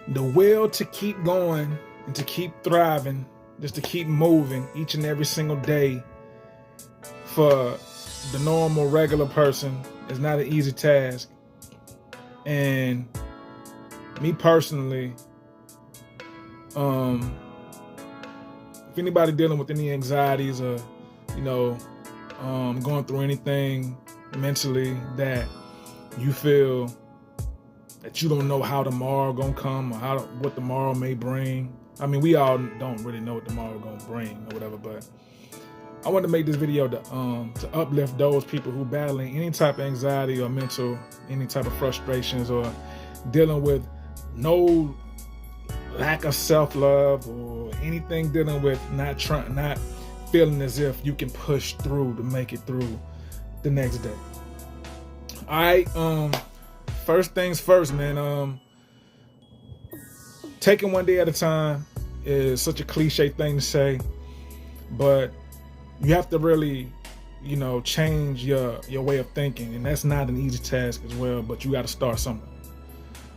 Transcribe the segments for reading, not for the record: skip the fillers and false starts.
The will to keep going and to keep thriving, just to keep moving each and every single day for the normal, regular person is not an easy task. And me personally, if anybody dealing with any anxieties or, going through anything mentally that you feel that you don't know how tomorrow gonna come or what tomorrow may bring. I mean, we all don't really know what tomorrow gonna bring or whatever, but I want to make this video to uplift those people who battling any type of anxiety or mental, any type of frustrations or dealing with no lack of self-love or anything, dealing with not feeling as if you can push through to make it through the next day. All right, first things first, man. Taking one day at a time is such a cliche thing to say, but you have to really, change your way of thinking, and that's not an easy task as well. But you got to start somewhere.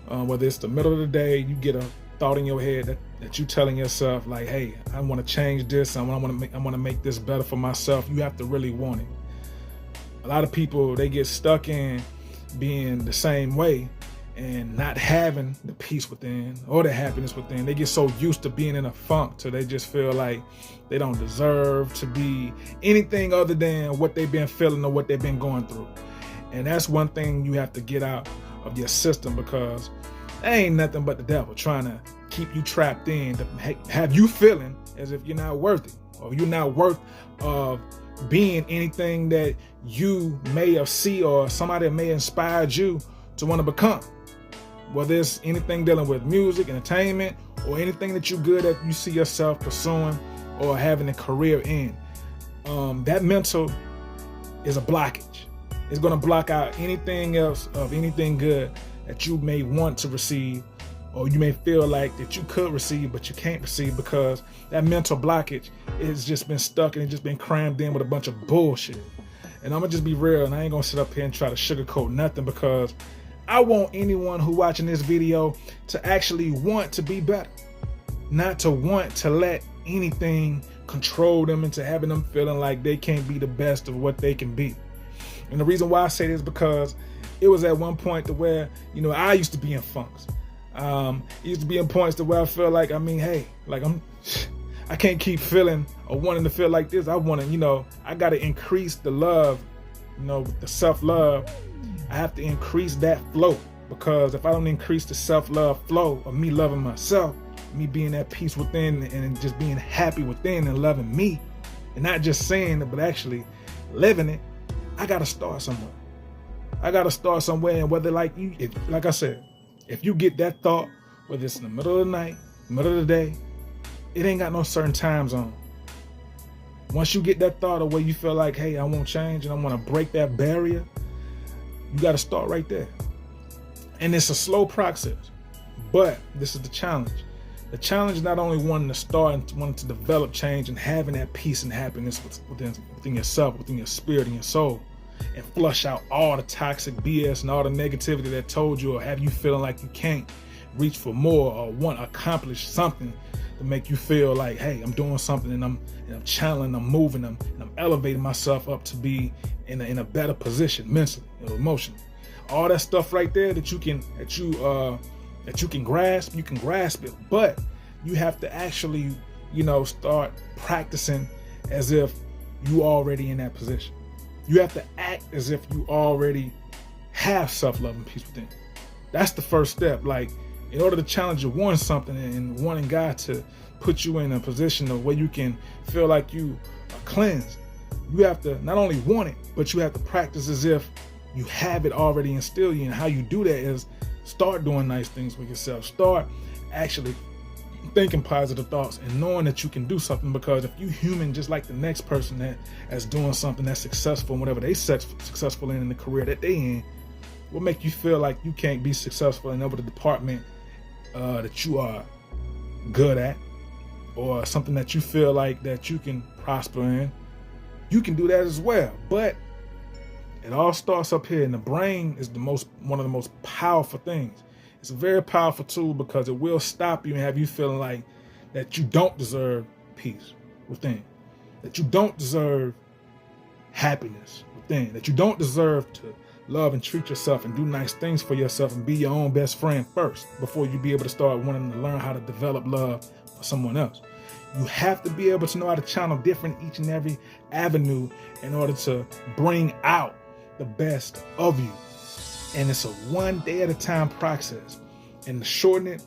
Whether it's the middle of the day, you get a thought in your head that you telling yourself like, "Hey, I want to change this. I want to make this better for myself." You have to really want it. A lot of people, they get stuck in being the same way and not having the peace within or the happiness within. They get so used to being in a funk till they just feel like they don't deserve to be anything other than what they've been feeling or what they've been going through. And that's one thing you have to get out of your system, because that ain't nothing but the devil trying to keep you trapped in, to have you feeling as if you're not worth it, or you're not worth of being anything that you may have seen or somebody may have inspired you to want to become. Whether it's anything dealing with music, entertainment, or anything that you're good at, you see yourself pursuing or having a career in. That mental is a blockage. It's going to block out anything else of anything good that you may want to receive, or you may feel like that you could receive, but you can't receive, because that mental blockage has just been stuck and it's just been crammed in with a bunch of bullshit. And I'm going to just be real, and I ain't going to sit up here and try to sugarcoat nothing, because I want anyone who watching this video to actually want to be better, not to want to let anything control them into having them feeling like they can't be the best of what they can be. And the reason why I say this is because it was at one point to where, I used to be in funks. It used to be in points to where I feel like, I can't keep feeling or wanting to feel like this. I want to, I got to increase the love, the self-love. I have to increase that flow, because if I don't increase the self-love flow of me loving myself, me being at peace within and just being happy within and loving me, and not just saying it, but actually living it, I got to start somewhere. And whether like I said, if you get that thought, whether it's in the middle of the night, middle of the day, it ain't got no certain time zone. Once you get that thought of where you feel like, hey, I want change and I want to break that barrier, you got to start right there. And it's a slow process, but this is the challenge. The challenge is not only wanting to start and wanting to develop change and having that peace and happiness within yourself, within your spirit and your soul, and flush out all the toxic BS and all the negativity that told you or have you feeling like you can't reach for more or want to accomplish something to make you feel like, hey, I'm doing something and I'm channeling, I'm moving, and I'm elevating myself up to be in a better position mentally and emotionally. All that stuff right there that you can grasp, you can grasp it, but you have to actually, start practicing as if you already in that position. You have to act as if you already have self-love and peace within. That's the first step. Like, in order to challenge you wanting something and wanting God to put you in a position of where you can feel like you are cleansed, you have to not only want it, but you have to practice as if you have it already instilled in you. And how you do that is start doing nice things with yourself. Start actually thinking positive thoughts and knowing that you can do something, because if you human just like the next person that's doing something that's successful in whatever they successful in the career that they in, what make you feel like you can't be successful in whatever the department that you are good at, or something that you feel like that you can prosper in? You can do that as well, but It all starts up here, and the brain is one of the most powerful things. It's a very powerful tool because it will stop you and have you feeling like that you don't deserve peace within, that you don't deserve happiness within, that you don't deserve to love and treat yourself and do nice things for yourself and be your own best friend first before you be able to start wanting to learn how to develop love for someone else. You have to be able to know how to channel different each and every avenue in order to bring out the best of you. And it's a one day at a time process. And to shorten it,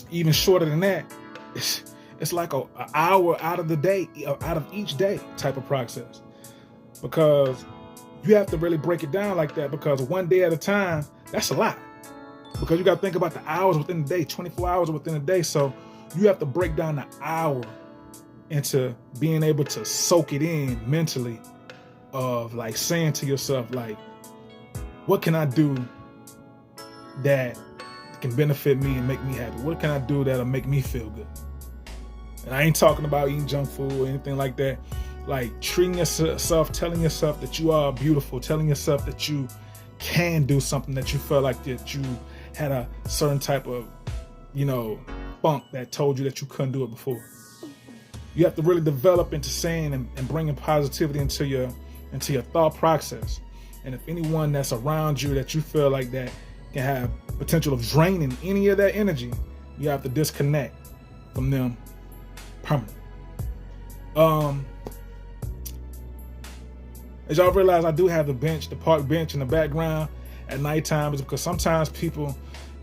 even shorter than that, it's like an hour out of the day, out of each day type of process. Because you have to really break it down like that, because one day at a time, that's a lot. Because you got to think about the hours within the day, 24 hours within the day. So you have to break down the hour into being able to soak it in mentally, of like saying to yourself, like, what can I do that can benefit me and make me happy? What can I do that'll make me feel good? And I ain't talking about eating junk food or anything like that. Like treating yourself, telling yourself that you are beautiful, telling yourself that you can do something, that you felt like that you had a certain type of, funk that told you that you couldn't do it before. You have to really develop into saying and bringing positivity into your thought process. And if anyone that's around you that you feel like that can have potential of draining any of that energy, you have to disconnect from them permanently. As y'all realize, I do have the park bench in the background at nighttime, is because sometimes people,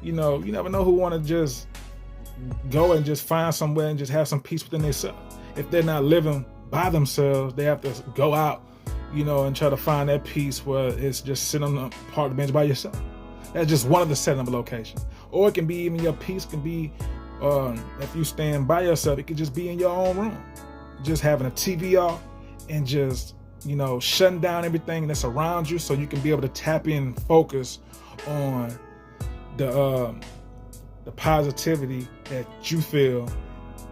you never know who want to just go and just find somewhere and just have some peace within themselves. If they're not living by themselves, they have to go out, and try to find that peace where it's just sitting on the park bench by yourself. That's just one of the setting up locations. Or it can be even your peace can be, if you stand by yourself, it could just be in your own room. Just having a TV off and just, shutting down everything that's around you so you can be able to tap in and focus on the positivity that you feel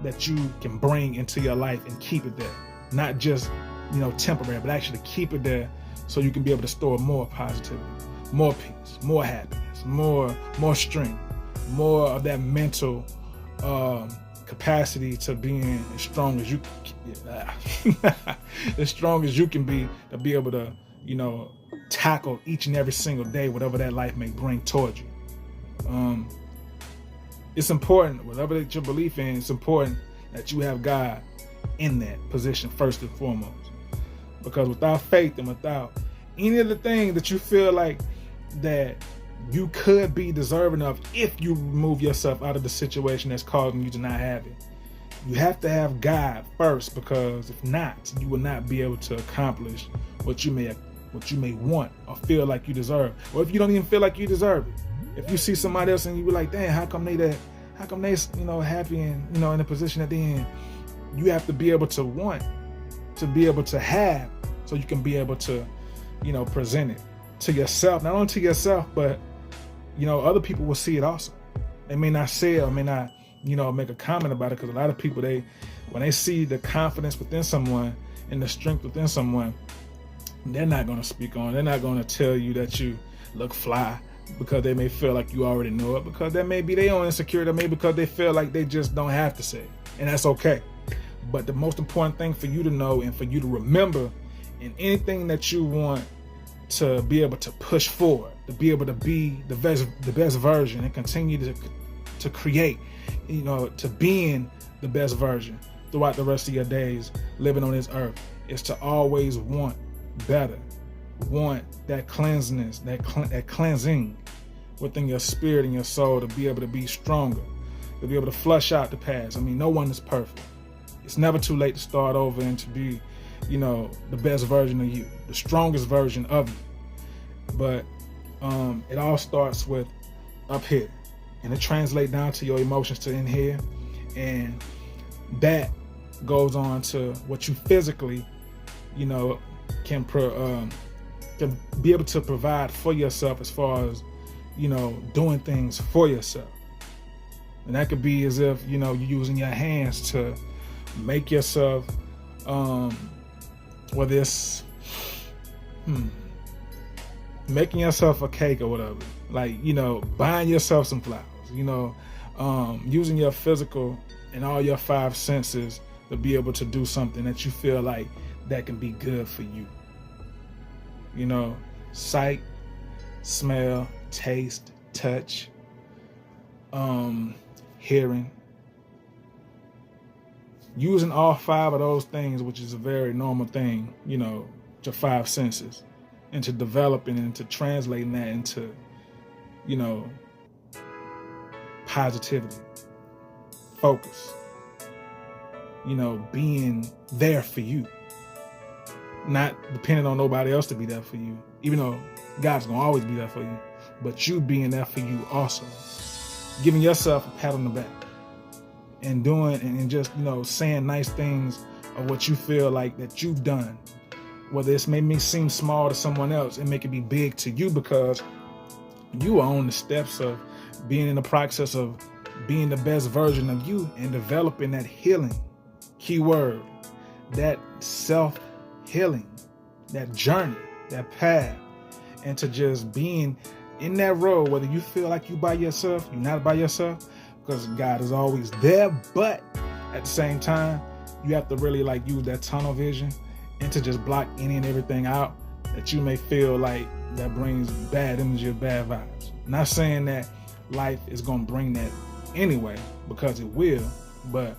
that you can bring into your life and keep it there. Not just, temporary, but actually keep it there so you can be able to store more positivity, more peace, more happiness, more strength, more of that mental capacity to being as strong as you as strong as you can be, to be able to, tackle each and every single day, whatever that life may bring towards you. It's important, whatever that your belief in, it's important that you have God in that position first and foremost. Because without faith and without any of the things that you feel like that you could be deserving of, if you remove yourself out of the situation that's causing you to not have it, you have to have God first, because if not, you will not be able to accomplish what you may want or feel like you deserve. Or if you don't even feel like you deserve it. If you see somebody else and you be like, damn, how come they happy and, in the position that they're in, you have to be able to want to be able to have, so you can be able to, present it to yourself, not only to yourself, but, other people will see it also. They may not say it or may not, make a comment about it, because a lot of people, when they see the confidence within someone and the strength within someone, they're not going to speak on it. They're not going to tell you that you look fly, because they may feel like you already know it, because that may be their own insecurity, or maybe because they feel like they just don't have to say it, and that's okay. But the most important thing for you to know and for you to remember in anything that you want to be able to push forward, to be able to be the best version and continue to create, to being the best version throughout the rest of your days living on this earth, is to always want better, want that cleansiness, that cleansing within your spirit and your soul, to be able to be stronger, to be able to flush out the past. No one is perfect. It's never too late to start over and to be, the best version of you, the strongest version of you. But it all starts with up here, and it translates down to your emotions to in here, and that goes on to what you physically, can be able to provide for yourself, as far as, doing things for yourself. And that could be as if, you're using your hands to make yourself, whether it's, making yourself a cake or whatever, like, buying yourself some flowers, using your physical and all your five senses to be able to do something that you feel like that can be good for you. Sight, smell, taste, touch, hearing. Using all five of those things, which is a very normal thing, to five senses, and to developing and to translating that into, positivity, focus, being there for you, not depending on nobody else to be there for you, even though God's gonna always be there for you, but you being there for you also, giving yourself a pat on the back, and doing and just saying nice things of what you feel like that you've done, whether it's made me seem small to someone else and make it be big to you, because you are on the steps of being in the process of being the best version of you and developing that healing, keyword, that self-healing, that journey, that path, and to just being in that road, whether you feel like you by yourself, you're not by yourself, because God is always there, but at the same time, you have to really use that tunnel vision and to just block any and everything out that you may feel like that brings bad energy or bad vibes. Not saying that life is going to bring that anyway, because it will, but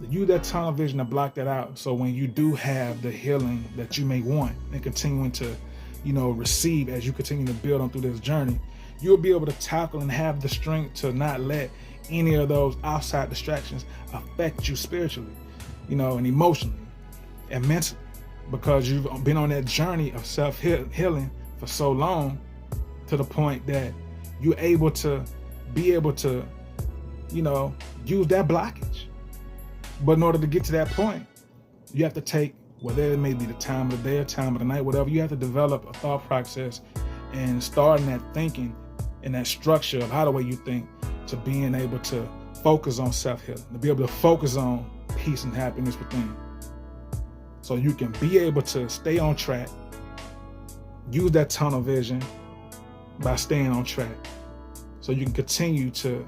use that tunnel vision to block that out, so when you do have the healing that you may want and continuing to receive as you continue to build on through this journey, you'll be able to tackle and have the strength to not let any of those outside distractions affect you spiritually, and emotionally and mentally, because you've been on that journey of self-healing for so long, to the point that you're able to use that blockage. But in order to get to that point, you have to take, whether it may be the time of the day or time of the night, whatever, you have to develop a thought process and starting that thinking and that structure of how the way you think, to being able to focus on self-healing, to be able to focus on peace and happiness within. So you can be able to stay on track, use that tunnel vision by staying on track, so you can continue to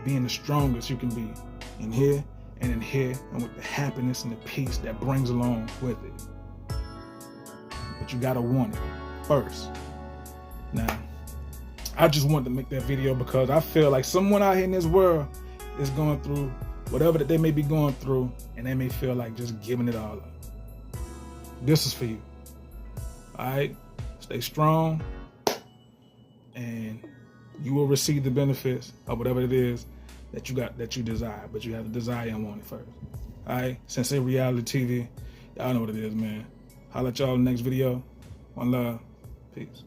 being the strongest you can be in here and in here, and with the happiness and the peace that brings along with it. But you gotta want it first. Now, I just wanted to make that video because I feel like someone out here in this world is going through whatever that they may be going through, and they may feel like just giving it all up. This is for you. All right? Stay strong, and you will receive the benefits of whatever it is that you got, that you desire, but you have to desire and want it first. All right? Sensei Reality TV. Y'all know what it is, man. Holla at y'all in the next video. One love. Peace.